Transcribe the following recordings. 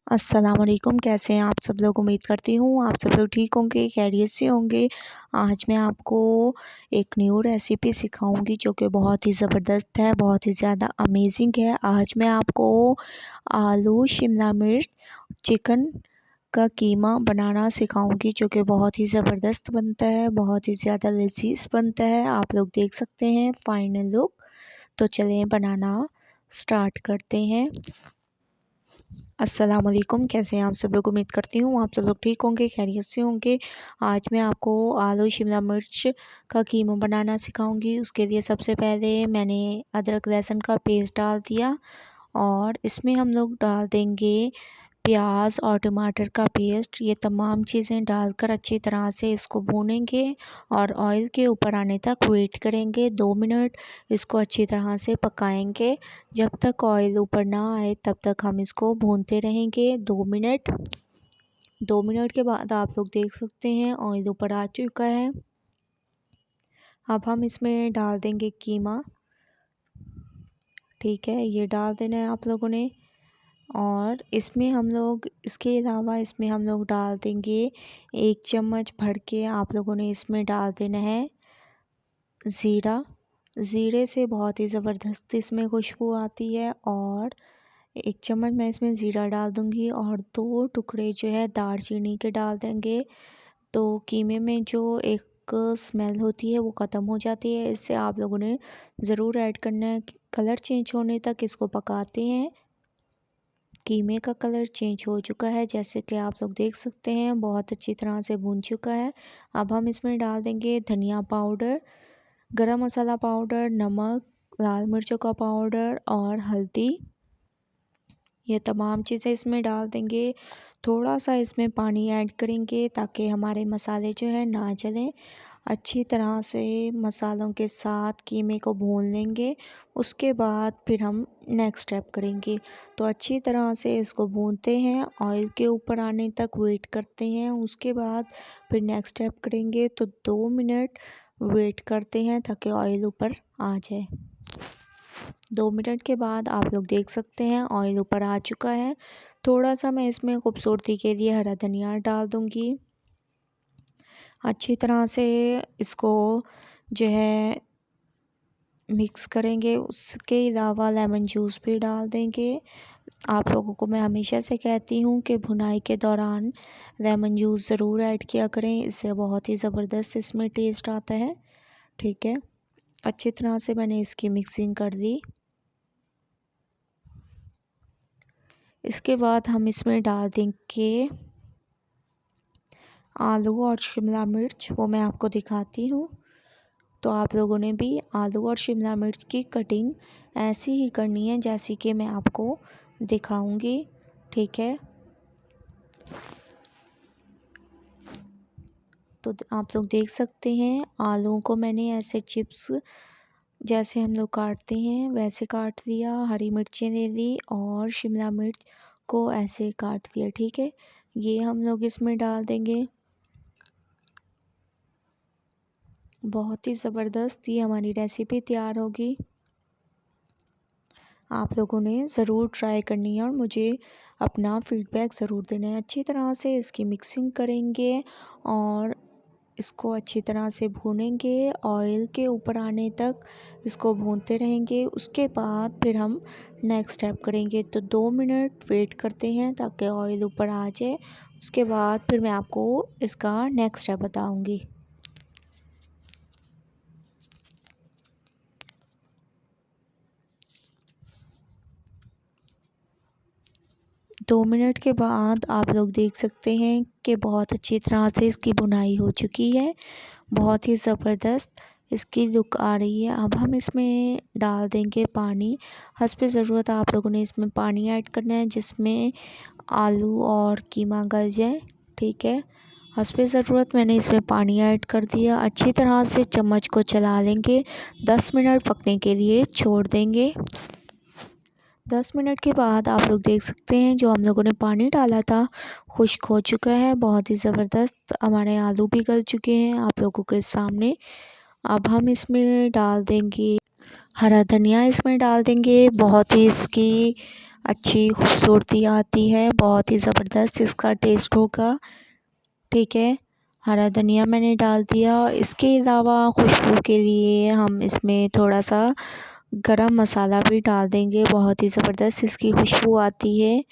अस्सलाम वालेकुम। कैसे हैं आप सब लोग? उम्मीद करती हूँ आप सब लोग ठीक होंगे, खैरियत से होंगे। आज मैं आपको एक न्यू रेसिपी सिखाऊंगी जो कि बहुत ही ज़बरदस्त है, बहुत ही ज़्यादा अमेजिंग है। आज मैं आपको आलू शिमला मिर्च चिकन का कीमा बनाना सिखाऊंगी जो कि बहुत ही ज़बरदस्त बनता है, बहुत ही ज़्यादा लजीज बनता है। आप लोग देख सकते हैं फाइनल लुक। तो चलें बनाना स्टार्ट करते हैं। अस्सलाम वालेकुम। कैसे हैं आप सब लोग? उम्मीद करती हूँ आप सब लोग ठीक होंगे, खैरियत से होंगे। आज मैं आपको आलू शिमला मिर्च का कीमा बनाना सिखाऊंगी। उसके लिए सबसे पहले मैंने अदरक लहसुन का पेस्ट डाल दिया और इसमें हम लोग डाल देंगे प्याज और टमाटर का पेस्ट। ये तमाम चीज़ें डालकर अच्छी तरह से इसको भूनेंगे और ऑयल के ऊपर आने तक वेट करेंगे। 2 मिनट इसको अच्छी तरह से पकाएंगे। जब तक ऑयल ऊपर ना आए तब तक हम इसको भूनते रहेंगे। 2 मिनट के बाद आप लोग देख सकते हैं ऑयल ऊपर आ चुका है। अब हम इसमें डाल देंगे कीमा। ठीक है, ये डाल देना है आप लोगों ने। और इसमें हम लोग इसके अलावा इसमें हम लोग डाल देंगे 1 चम्मच भर के आप लोगों ने इसमें डाल देना है ज़ीरा। ज़ीरे से बहुत ही ज़बरदस्त इसमें खुशबू आती है। और 1 चम्मच मैं इसमें ज़ीरा डाल दूँगी और 2 टुकड़े जो है दालचीनी के डाल देंगे। तो कीमे में जो एक स्मेल होती है वो ख़त्म हो जाती है। इससे आप लोगों ने ज़रूर ऐड करना है। कलर चेंज होने तक इसको पकाते हैं। कीमे का कलर चेंज हो चुका है, जैसे कि आप लोग देख सकते हैं बहुत अच्छी तरह से भून चुका है। अब हम इसमें डाल देंगे धनिया पाउडर, गरम मसाला पाउडर, नमक, लाल मिर्चों का पाउडर और हल्दी। ये तमाम चीज़ें इसमें डाल देंगे। थोड़ा सा इसमें पानी ऐड करेंगे ताकि हमारे मसाले जो है ना जलें। अच्छी तरह से मसालों के साथ कीमे को भून लेंगे। उसके बाद फिर हम नेक्स्ट स्टेप करेंगे। तो अच्छी तरह से इसको भूनते हैं, ऑयल के ऊपर आने तक वेट करते हैं। उसके बाद फिर नेक्स्ट स्टेप करेंगे। तो 2 मिनट वेट करते हैं ताकि ऑयल ऊपर आ जाए। 2 मिनट के बाद आप लोग देख सकते हैं ऑयल ऊपर आ चुका है। थोड़ा सा मैं इसमें खूबसूरती के लिए हरा धनिया डाल दूँगी। अच्छी तरह से इसको जो है मिक्स करेंगे। उसके अलावा लेमन जूस भी डाल देंगे। आप लोगों को मैं हमेशा से कहती हूँ कि भुनाई के दौरान लेमन जूस ज़रूर ऐड किया करें, इससे बहुत ही ज़बरदस्त इसमें टेस्ट आता है। ठीक है, अच्छी तरह से मैंने इसकी मिक्सिंग कर दी। इसके बाद हम इसमें डाल देंगे आलू और शिमला मिर्च, वो मैं आपको दिखाती हूँ। तो आप लोगों ने भी आलू और शिमला मिर्च की कटिंग ऐसी ही करनी है जैसी कि मैं आपको दिखाऊंगी। ठीक है, तो आप लोग देख सकते हैं आलूओं को मैंने ऐसे चिप्स जैसे हम लोग काटते हैं वैसे काट लिया। हरी मिर्चें ले ली और शिमला मिर्च को ऐसे काट लिया। ठीक है, ये हम लोग इसमें डाल देंगे। बहुत ही ज़बरदस्त ये हमारी रेसिपी तैयार होगी। आप लोगों ने ज़रूर ट्राई करनी है और मुझे अपना फीडबैक ज़रूर देना है। अच्छी तरह से इसकी मिक्सिंग करेंगे और इसको अच्छी तरह से भूनेंगे। ऑयल के ऊपर आने तक इसको भूनते रहेंगे। उसके बाद फिर हम नेक्स्ट स्टेप करेंगे। तो 2 मिनट वेट करते हैं ताकि ऑयल ऊपर आ जाए। उसके बाद फिर मैं आपको इसका नेक्स्ट स्टेप बताऊंगी। 2 मिनट के बाद आप लोग देख सकते हैं कि बहुत अच्छी तरह से इसकी बुनाई हो चुकी है। बहुत ही ज़बरदस्त इसकी लुक आ रही है। अब हम इसमें डाल देंगे पानी। हस्बे ज़रूरत आप लोगों ने इसमें पानी ऐड करना है जिसमें आलू और कीमा गल जाए। ठीक है, हस्बे ज़रूरत मैंने इसमें पानी ऐड कर दिया। अच्छी तरह से चम्मच को चला लेंगे। 10 मिनट पकने के लिए छोड़ देंगे। 10 मिनट के बाद आप लोग देख सकते हैं जो हम लोगों ने पानी डाला था खुश्क हो चुका है। बहुत ही ज़बरदस्त हमारे आलू भी गल चुके हैं आप लोगों के सामने। अब हम इसमें डाल देंगे हरा धनिया, इसमें डाल देंगे। बहुत ही इसकी अच्छी खूबसूरती आती है, बहुत ही ज़बरदस्त इसका टेस्ट होगा। ठीक है, हरा धनिया मैंने डाल दिया। इसके अलावा खुशबू के लिए हम इसमें थोड़ा सा गरम मसाला भी डाल देंगे, बहुत ही ज़बरदस्त इसकी खुशबू आती है,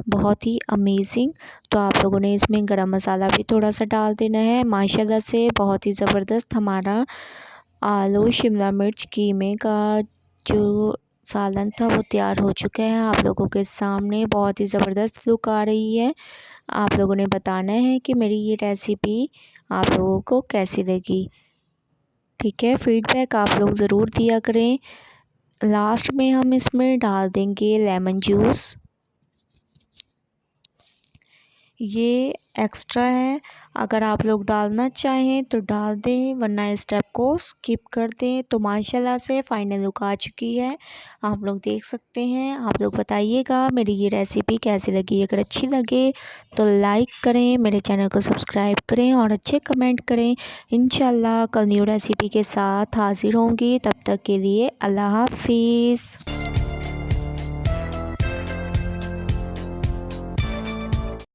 बहुत ही अमेजिंग। तो आप लोगों ने इसमें गरम मसाला भी थोड़ा सा डाल देना है। माशाल्लाह से बहुत ही ज़बरदस्त हमारा आलू शिमला मिर्च कीमे का जो सालन था वो तैयार हो चुका है आप लोगों के सामने। बहुत ही ज़बरदस्त लुक आ रही है। आप लोगों ने बताना है कि मेरी ये रेसिपी आप लोगों को कैसी लगी। ठीक है, फीडबैक आप लोग ज़रूर दिया करें। लास्ट में हम इसमें डाल देंगे लेमन जूस, ये एक्स्ट्रा है, अगर आप लोग डालना चाहें तो डाल दें, वरना इस स्टेप को स्किप कर दें। तो माशाल्लाह से फ़ाइनल लुक आ चुकी है, आप लोग देख सकते हैं। आप लोग बताइएगा मेरी ये रेसिपी कैसी लगी। अगर अच्छी लगे तो लाइक करें, मेरे चैनल को सब्सक्राइब करें और अच्छे कमेंट करें। इंशाल्लाह कल न्यू रेसिपी के साथ हाज़िर होंगी, तब तक के लिए अल्लाह हाफिज़।